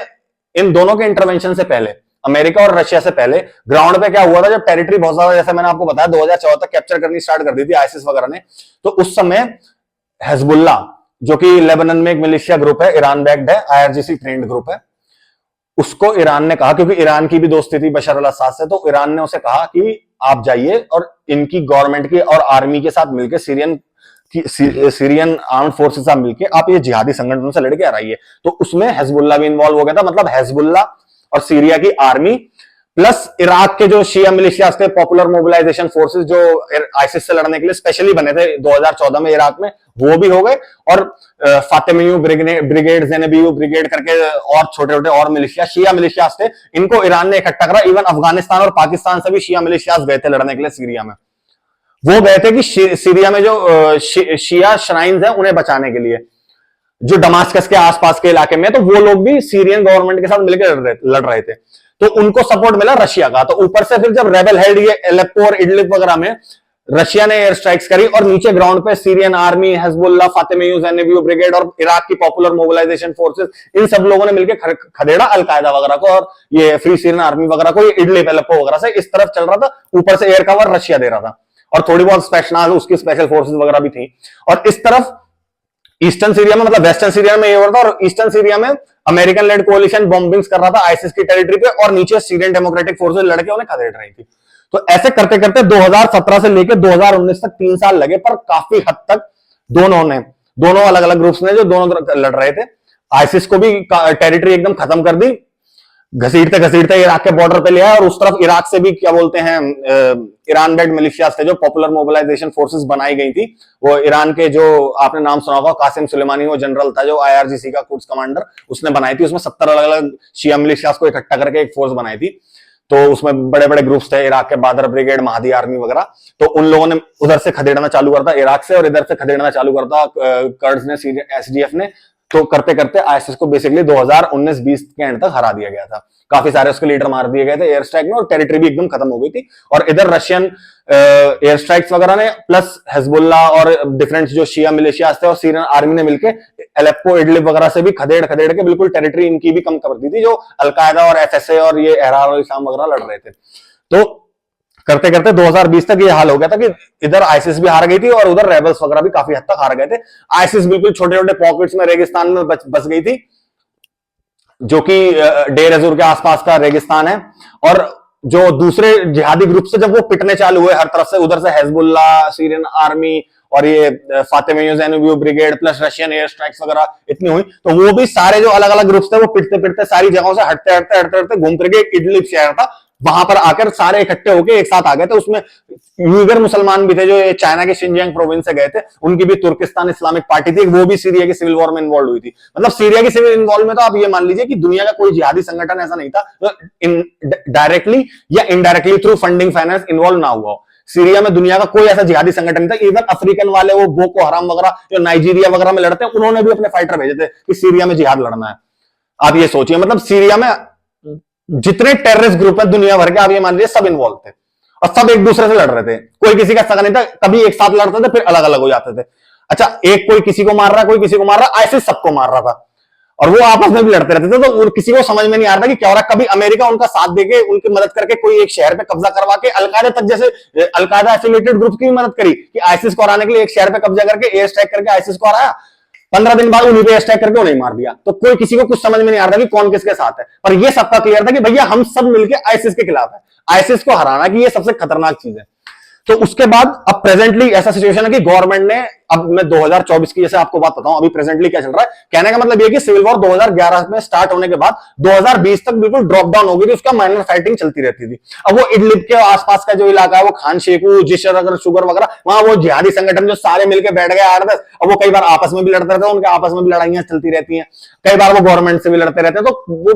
इन दोनों के इंटरवेंशन से पहले, अमेरिका और रशिया से पहले, ग्राउंड पे क्या हुआ था, जब टेरिटरी बहुत ज्यादा, जैसे मैंने आपको बताया 2014 तक कैप्चर करनी स्टार्ट कर दी थी आईसिस वगैरह ने, तो उस समय हिजबुल्ला, जो कि लेबनान में एक मिलिशिया ग्रुप है, ईरान बैक्ड है, आईआरजीसी ट्रेंड ग्रुप है, उसको ईरान ने कहा, क्योंकि ईरान की भी दोस्ती थी बशर अल अस्साद से, तो ईरान ने उसे कहा कि आप जाइए और इनकी गवर्नमेंट की और आर्मी के साथ मिलकर सीरियन आर्म्ड फोर्सेस से मिलकर आप ये जिहादी संगठनों से लड़के आइए। तो उसमें हिजबुल्ला भी इन्वॉल्व हो गया था। मतलब हिजबुल्ला और सीरिया की आर्मी प्लस इराक के जो शिया मिलिशियास थे, पॉपुलर मोबिलाइजेशन फोर्सेस, जो आईसिस से लड़ने के लिए स्पेशली बने थे 2014 में इराक में, वो भी हो गए। और फातिमियू ब्रिगेड, ज़ैनबियू ब्रिगेड करके और छोटे छोटे और मिलिशिया, शिया मिलिशियास थे, इनको ईरान ने इकट्ठा करा। इवन अफगानिस्तान और पाकिस्तान से भी शिया मिलिशियास गए थे लड़ने के लिए सीरिया में। वो गए थे कि सीरिया में जो शिया श्राइन्स हैं उन्हें बचाने के लिए, जो दमास्कस के आसपास के इलाके में, तो वो लोग भी सीरियन गवर्नमेंट के साथ मिलकर लड़ रहे थे, तो उनको सपोर्ट मिला रशिया का। तो ऊपर से फिर जब रेबल हेल्ड ये एलेप्पो और इडलिब वगैरह में रशिया ने एयर स्ट्राइक्स करी, और नीचे ग्राउंड पे सीरियन आर्मी, हिजबुल्ला, फातिमियू, ज़ैनबियू ब्रिगेड और इराक की पॉपुलर मोबिलाइजेशन फोर्सेस, इन सब लोगों ने मिलकर खदेड़ा अलकायदा वगैरह को और ये फ्री सीरियन आर्मी वगैरह को, ये इडलिब, एलेप्पो वगैरह से इस तरफ चल रहा था। ऊपर से एयर कवर रशिया दे रहा था, और थोड़ी बहुत स्पेशल उसकी स्पेशल फोर्सेस वगैरह भी थी। और इस तरफ ईस्टर्न सीरिया में, मतलब वेस्टर्न सीरिया में ये हो रहा था, और ईस्टर्न सीरिया में अमेरिकन लेड कोalition बॉम्बिंग्स कर रहा था आईसिस की टेरिटरी पे, और नीचे सीरियन डेमोक्रेटिक फोर्सेस लड़के उन्हें खदेड़ रही थी। तो ऐसे करते करते 2017 से लेकर 2019 तक 3 साल लगे, पर काफी हद तक दोनों अलग अलग ग्रुप्स ने जो दोनों लड़ रहे थे, आईसिस को भी टेरिटरी एकदम खत्म कर दी, घसीटते घसीटते इराक के बॉर्डर पे ले आया। और उस तरफ इराक से भी क्या बोलते हैं, ईरान बेड मिलिशियास थे, जो पॉपुलर मोबिलाइजेशन फोर्सेस बनाई गई थी, वो ईरान के, जो आपने नाम सुना होगा, कासिम सुलेमानी, वो जनरल था जो आईआरजीसी का कुड्स कमांडर, उसने बनाई थी। उसमें 70 अलग अलग शिया मिलिशियास को इकट्ठा करके एक फोर्स बनाई थी। तो उसमें बड़े बड़े ग्रुप्स थे, इराक के बादर ब्रिगेड, महादी आर्मी वगैरह। तो उन लोगों ने उधर से खदेड़ना चालू करता इराक से, और इधर से खदेड़ना चालू करता कर्ड्स ने, एसडीएफ ने। तो करते करते आईएसआईएस को बेसिकली 2019-20 के एंड तक हरा दिया गया था। काफी सारे उसके लीडर मार दिए गए थे एयर स्ट्राइक में, और टेरिटरी भी एकदम खत्म हो गई थी। और इधर रशियन एयर स्ट्राइक्स वगैरह ने प्लस हिजबुल्ला और डिफरेंट जो शिया मिलिशियास थे और सीरियन आर्मी ने मिलकर एलेप्पो, इडलिब वगैरह से भी खदेड़ के बिल्कुल टेरिटरी इनकी भी कम कर दी थी, जो अलकायदा और एफएसए और ये एहरार अल शाम वगैरह लड़ रहे थे। तो करते करते 2020 तक ये हाल हो गया था कि इधर आईसिस भी हार गई थी और उधर रेबल्स वगैरह भी काफी हद तक हार गए थे। आईसिस बिल्कुल छोटे छोटे पॉकेट्स में रेगिस्तान में बस गई थी, जो कि डेर अजूर के आसपास का रेगिस्तान है। और जो दूसरे जिहादी ग्रुप से जब वो पिटने चालू हुए हर तरफ से, उधर से हिजबुल्ला, सीरियन आर्मी और ये Fatima Zainabi brigade plus Russian air strikes वगैरह इतनी हुई, तो वो भी सारे जो अलग अलग ग्रुप्स थे वो पिटते पिटते सारी जगहों से हटते हटते हटते हटते घूम करके इडलिब शहर था, वहां पर आकर सारे इकट्ठे होके एक साथ आ गए थे। उसमें यूगर मुसलमान भी थे जो चाइना के शिनजियांग प्रोविंस से गए थे, उनकी भी तुर्किस्तान इस्लामिक पार्टी थी, वो भी सीरिया की सिविल वॉर में इन्वॉल्व हुई थी। मतलब सीरिया की सिविल इन्वॉल्व में तो आप ये मान लीजिए कि दुनिया का कोई जिहादी संगठन ऐसा नहीं था जो डायरेक्टली या indirectly through funding finance involve ना हुआ हो। सीरिया में दुनिया का कोई ऐसा जिहादी संगठन नहीं था। इवन अफ्रीकन वाले वो बोको हराम वगैरह जो नाइजीरिया वगैरह में लड़ते हैं, उन्होंने भी अपने फाइटर भेजे थे कि सीरिया में जिहाद लड़ना है। आप ये सोचिए, मतलब सीरिया में जितने टेररिस्ट ग्रुप है दुनिया भर के, आप ये मान लीजिए सब इन्वॉल्व थे और सब एक दूसरे से लड़ रहे थे, कोई किसी का सगा नहीं था। कभी एक साथ लड़ते थे फिर अलग अलग हो जाते थे। अच्छा, एक कोई किसी को मार रहा, कोई किसी को मार रहा, आईसिस सबको मार रहा था और वो आपस में भी लड़ते रहते थे। तो किसी को समझ में नहीं आ रहा कि क्या हो रहा है। कभी अमेरिका उनका साथ देके उनकी मदद करके कोई एक शहर पे कब्जा करवा के, अलकायदा तक जैसे अलकायदा एफिलिएटेड ग्रुप की भी मदद करी कि आईसिस को हराने के लिए एक शहर पे कब्जा करके एयर स्ट्राइक करके आईसिस को हराया, 15 दिन बाद उन्हीं पे एयर स्ट्राइक करके उन्हें मार दिया। तो कोई किसी को कुछ समझ में नहीं आ रहा कि कौन किसके साथ है, पर यह सबका क्लियर था कि भैया हम सब मिलकर आईसिस के खिलाफ है, आईसिस को हराना कि यह सबसे खतरनाक चीज है। तो उसके बाद अब प्रेजेंटली ऐसा सिचुएशन है कि गवर्नमेंट ने, अब मैं 2024 की जैसे आपको बात बताऊं, अभी प्रेजेंटली क्या चल रहा है, कहने का मतलब ये कि सिविल वॉर 2011 में स्टार्ट होने के बाद 2020 तक बिल्कुल ड्रॉप डाउन हो गई थी, उसका माइनर फाइटिंग चलती रहती थी। अब वो इडलिब के आसपास का जो इलाका है, वो खान शेखू, जिशर अगर शुगर वगैरह, वहां वो जिहादी संगठन जो सारे मिलकर बैठ गए 8-10, और वो कई बार आपस में भी लड़ते रहते हैं, उनके आपस में भी लड़ाइयां चलती रहती हैं, कई बार वो गवर्नमेंट से भी लड़ते रहते हैं। तो वो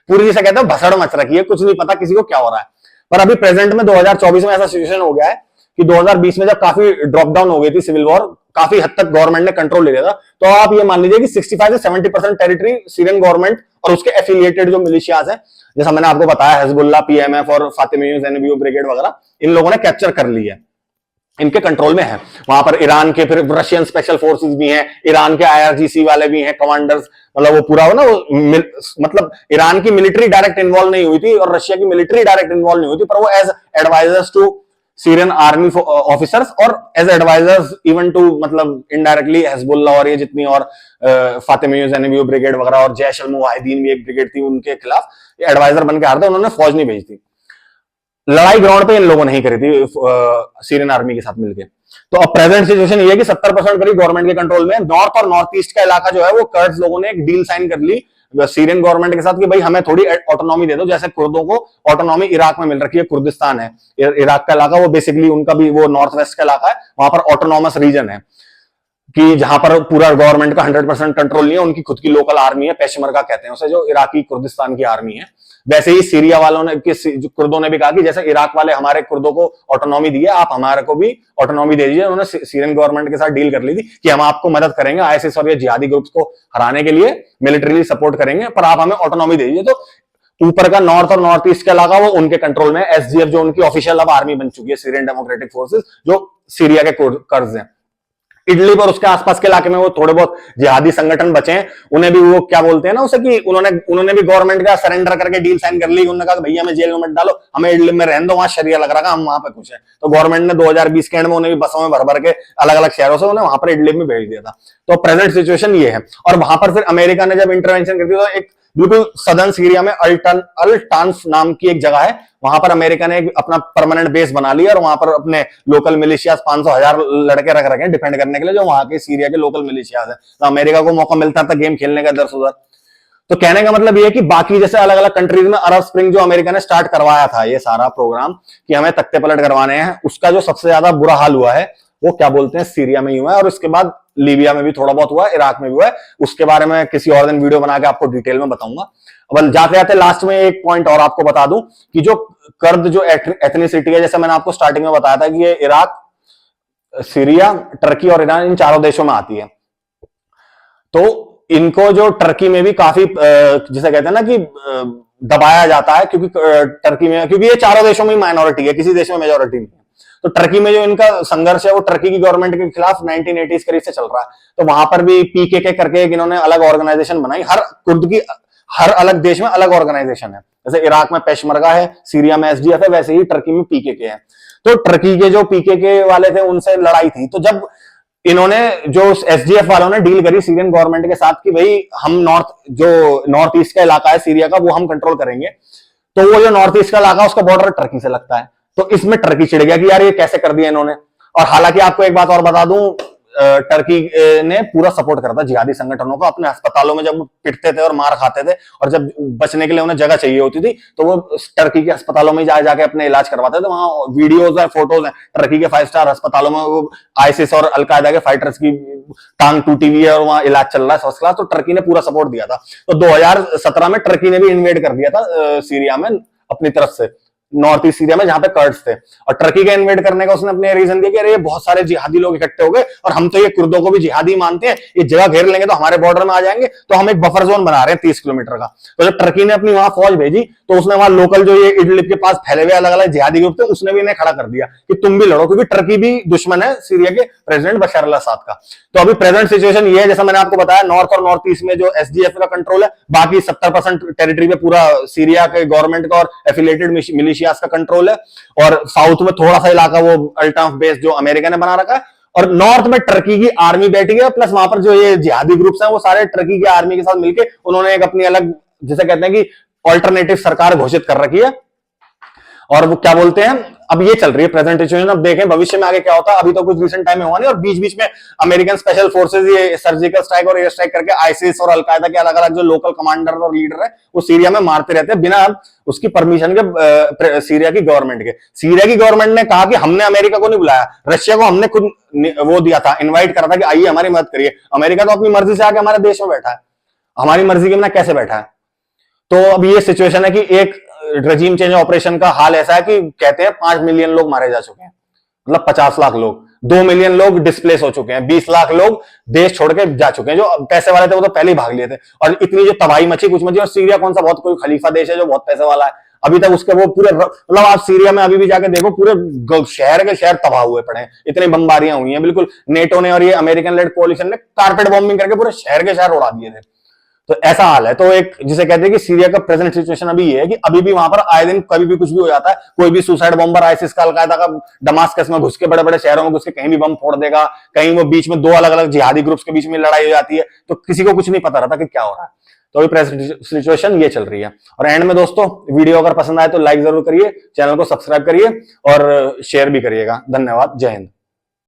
पूरी जैसे कहते हैं भसड़ मच रखी है, कुछ नहीं पता किसी को क्या हो रहा है। पर अभी प्रेजेंट में 2024 में ऐसा सिचुएशन हो गया है कि 2020 में जब काफी ड्रॉप डाउन हो गई थी सिविल वॉर, काफी हद तक गवर्नमेंट ने कंट्रोल ले लिया था, तो आप ये मान लीजिए कि 65 से 70% टेरिटरी सीरियन गवर्नमेंट और उसके एफिलिएटेड जो मिलिशियाज हैं, जैसा मैंने आपको बताया हिजबुल्लाह, पीएमएफ और फातिमा ज़ैनबी ब्रिगेड वगैरह, इन लोगों ने कैप्चर कर ली है, इनके कंट्रोल में है। वहां पर ईरान के फिर रशियन स्पेशल फोर्सेस भी हैं, ईरान के आईआरजीसी वाले भी हैं, कमांडर्स, मतलब वो पूरा हो ना वो मतलब ईरान की मिलिट्री डायरेक्ट इन्वॉल्व नहीं हुई थी और रशिया की मिलिट्री डायरेक्ट इन्वॉल्व नहीं हुई थी, पर वो as advisers to Syrian army officers और एज एडवाइजर्स इवन टू मतलब इनडायरेक्टली हिजबुल्लाह और ये जितनी और फातिमा ज़ैनबी ब्रिगेड वगैरह और जैश अल मुजाहिदीन भी एक ब्रिगेड थी, उनके खिलाफ एडवाइजर बनकर आ रहे थे, उन्होंने फौज नहीं भेजी थी। लड़ाई ग्राउंड पे इन लोगों ने ही करी थी सीरियन आर्मी के साथ मिलकर। तो अब प्रेजेंट सिचुएशन ये है कि 70% करीब गवर्नमेंट के कंट्रोल में। नॉर्थ और नॉर्थ ईस्ट का इलाका जो है वो कर्ड्स लोगों ने एक डील साइन कर ली सीरियन गवर्नमेंट के साथ कि भाई हमें थोड़ी ऑटोनॉमी दे दो, जैसे कुर्दों को ऑटोनॉमी इराक में मिल रखी है, कुर्दिस्तान है इराक का इलाका, वो बेसिकली उनका भी वो नॉर्थ वेस्ट का इलाका है, वहां पर ऑटोनॉमस रीजन है कि जहां पर पूरा गवर्नमेंट का 100% कंट्रोल नहीं है, उनकी खुद की लोकल आर्मी है, पेशमरगा कहते हैं उसे, जो इराकी कुर्दिस्तान की आर्मी है। वैसे ही सीरिया वालों ने कुर्दों ने भी कहा कि जैसे इराक वाले हमारे कुर्दों को ऑटोनॉमी दी है, आप हमारे को भी ऑटोनॉमी दे दीजिए। उन्होंने सीरियन गवर्नमेंट के साथ डील कर ली थी कि हम आपको मदद करेंगे आईएसआईएस और ये जिहादी ग्रुप्स को हराने के लिए, मिलिट्रीली सपोर्ट करेंगे, पर आप हमें ऑटोनॉमी दे दीजिए। तो ऊपर का नॉर्थ और नॉर्थ ईस्ट का इलाका वो उनके कंट्रोल में, एसडीएफ जो उनकी ऑफिशियल अब आर्मी बन चुकी है, सीरियन डेमोक्रेटिक फोर्सेस, जो सीरिया के कर्ज हैं। इडलिब और उसके आसपास के इलाके में वो थोड़े बहुत जिहादी संगठन बचे हैं, उन्हें भी वो क्या बोलते हैं ना उसे, कि उन्होंने भी गवर्नमेंट का सरेंडर करके डील साइन कर ली। उन्होंने कहा भैया हमें जेल में मत डालो, हमें इडलिब में रहने दो, वहां शरिया लग रहा है, हम वहां पे कुछ है। तो गवर्नमेंट ने 2020 के एंड में उन्हें भी बसों में भर भर के अलग अलग शहरों से उन्हें वहां पर इडलिब में भेज दिया था। तो प्रेजेंट सिचुएशन ये है। और वहां पर फिर अमेरिका ने जब इंटरवेंशन कर दिया, तो एक बिल्कुल सदर्न सीरिया में अल-टान्फ नाम की एक जगह है, वहां पर अमेरिका ने अपना परमानेंट बेस बना लिया और वहां पर अपने लोकल मिलिशियाज 500,000 लड़के रख रखे हैं डिफेंड करने के लिए, जो वहां के सीरिया के लोकल मिलिशियाज है। तो अमेरिका को मौका मिलता था गेम खेलने का इधर से उधर। तो कहने का मतलब ये है कि बाकी जैसे अलग अलग कंट्रीज में अरब स्प्रिंग जो अमेरिका ने स्टार्ट करवाया था ये सारा प्रोग्राम कि हमें तख्ते पलट करवाने हैं, उसका जो सबसे ज्यादा बुरा हाल हुआ है वो क्या बोलते हैं सीरिया में ही हुआ है, और उसके बाद लीबिया में भी थोड़ा बहुत हुआ है, इराक में भी हुआ है। उसके बारे में किसी और दिन वीडियो बना के आपको डिटेल में बताऊंगा। अब जाते जाते लास्ट में एक पॉइंट और आपको बता दूं कि जो कर्द जो एथनिसिटी है, जैसे मैंने आपको स्टार्टिंग में बताया था कि ये इराक, सीरिया, टर्की और ईरान, इन चारों देशों में आती है। तो इनको जो टर्की में भी काफी जिसे कहते हैं ना कि दबाया जाता है, क्योंकि टर्की में, क्योंकि ये चारों देशों में माइनॉरिटी है, किसी देश में मेजोरिटी नहीं है। तो टर्की में जो इनका संघर्ष है वो टर्की की गवर्नमेंट के खिलाफ 1980s करीब से चल रहा है। तो वहां पर भी पीकेके करके एक इन्होंने अलग ऑर्गेनाइजेशन बनाई। हर कुर्द की हर अलग देश में अलग ऑर्गेनाइजेशन है, जैसे इराक में पेशमरगा है, सीरिया में एसडीएफ है, वैसे ही टर्की में पीकेके है। तो टर्की के जो पीकेके वाले थे उनसे लड़ाई थी। तो जब इन्होंने जो एसडीएफ वालों ने डील करी सीरियन गवर्नमेंट के साथ कि भाई हम नॉर्थ ईस्ट का इलाका है सीरिया का, वो हम कंट्रोल करेंगे, तो वो जो नॉर्थ ईस्ट का इलाका उसका बॉर्डर टर्की से लगता है। तो इसमें टर्की चिढ़ गया कि यार ये कैसे कर दिया इन्होंने। और हालांकि आपको एक बात और बता दूं, टर्की ने पूरा सपोर्ट करा था जिहादी संगठनों को। अपने अस्पतालों में जब पिटते थे और मार खाते थे और जब बचने के लिए उन्हें जगह चाहिए होती थी तो वो टर्की के अस्पतालों में जाके अपने इलाज करवाते थे। वहां वीडियोज है, फोटोज है टर्की के 5 स्टार अस्पतालों में, वो आईसिस और अलकायदा के फाइटर्स की टांग टूटी हुई है और वहां इलाज चल रहा है फर्स्ट क्लास। तो टर्की ने पूरा सपोर्ट दिया था। तो 2017 में टर्की ने भी इन्वेड कर दिया था सीरिया में अपनी तरफ से, नॉर्थ ईस्ट सीरिया में जहां पे कर्ड्स थे। और टर्की के इन्वेड करने का उसने अपने रीजन दिया कि अरे ये बहुत सारे जिहादी लोग इकट्ठे हो गए और हम तो ये कुर्दों को भी जिहादी मानते हैं, ये जगह घेर लेंगे तो हमारे बॉर्डर में आ जाएंगे, तो हम एक बफर जोन बना रहे हैं 30 किलोमीटर का। तो जब टर्की ने अपनी वहां फौज भेजी तो उसने वहां लोकल जो ये इडलिब के पास फैले हुए अलग अलग जिहादी ग्रुप थे उसने भी इन्हें खड़ा कर दिया कि तुम भी लड़ो, क्योंकि टर्की भी दुश्मन है सीरिया के प्रेसिडेंट बशर अल असद का। तो अभी प्रेजेंट सिचुएशन ये है, जैसा मैंने आपको बताया, नॉर्थ और नॉर्थ ईस्ट में जो एसडीएफ का कंट्रोल है, बाकी 70% टेरिटरी पे पूरा सीरिया के गवर्नमेंट का और एफिलिएटेड मिलिशियास का कंट्रोल है। और साउथ में थोड़ा सा इलाका वो अल्टाफ बेस जो अमेरिका ने बना रखा है, और नॉर्थ में टर्की की आर्मी बैठी है, प्लस वहां पर जो ये जिहादी ग्रुप्स हैं वो सारे टर्की की आर्मी के साथ मिलकर उन्होंने एक अपनी अलग, जिसे कहते हैं कि ऑल्टरनेटिव सरकार घोषित कर रखी है। और वो क्या बोलते हैं, अब ये चल रही है प्रेजेंट सिचुएशन। अब देखें भविष्य में आगे क्या होता है। अभी तो कुछ रिसेंट टाइम में हुआ नहीं, और बीच बीच में अमेरिकन स्पेशल फोर्सेज ये सर्जिकल स्ट्राइक और एयर स्ट्राइक करके आईसिस और अलकायदा के अलग अलग जो लोकल कमांडर और लीडर है वो सीरिया में मारते रहते हैं बिना उसकी परमिशन के, सीरिया की गवर्नमेंट के। सीरिया की गवर्नमेंट ने कहा कि हमने अमेरिका को नहीं बुलाया, रशिया को हमने खुद वो दिया था, इन्वाइट करा था कि आइए हमारी मदद करिए। अमेरिका तो अपनी मर्जी से आके हमारे देश में बैठा है, हमारी मर्जी के बिना कैसे बैठा है। तो अब ये सिचुएशन है कि एक रजीम चेंज ऑपरेशन का हाल ऐसा है कि कहते हैं 5 मिलियन लोग मारे जा चुके हैं, मतलब 50 लाख लोग, 2 मिलियन लोग डिस्प्लेस हो चुके हैं, 20 लाख लोग देश छोड़ के जा चुके हैं। जो पैसे वाले थे वो तो पहले ही भाग लिए थे, और इतनी जो तबाही मची कुछ मची। और सीरिया कौन सा बहुत कोई खलीफा देश है जो बहुत पैसे वाला है, अभी तक उसके वो पूरे, मतलब आप सीरिया में अभी भी जाके देखो पूरे शहर के शहर तबाह हुए पड़े हैं, इतनी बमबारियां हुई हैं। बिल्कुल नेटो ने और ये अमेरिकन लेड कोलिशन ने कारपेट बॉम्बिंग करके पूरे शहर के शहर उड़ा दिए थे। तो ऐसा हाल है। तो एक जिसे कहते हैं कि सीरिया का प्रेजेंट सिचुएशन अभी ये है कि अभी भी वहां पर आए दिन कभी भी कुछ भी हो जाता है। कोई भी सुसाइड बॉम्बर आईसिस का, अलकायदा का दमास्कस में घुस के, बड़े बड़े शहरों में घुस के कहीं भी बम फोड़ देगा, कहीं वो बीच में 2 अलग अलग जिहादी ग्रुप्स के बीच में लड़ाई हो जाती है, तो किसी को कुछ नहीं पता रहता कि क्या हो रहा है। तो अभी प्रेजेंट सिचुएशन ये चल रही है। और एंड में दोस्तों, वीडियो अगर पसंद आए तो लाइक जरूर करिए, चैनल को सब्सक्राइब करिए और शेयर भी करिएगा। धन्यवाद, जय हिंद।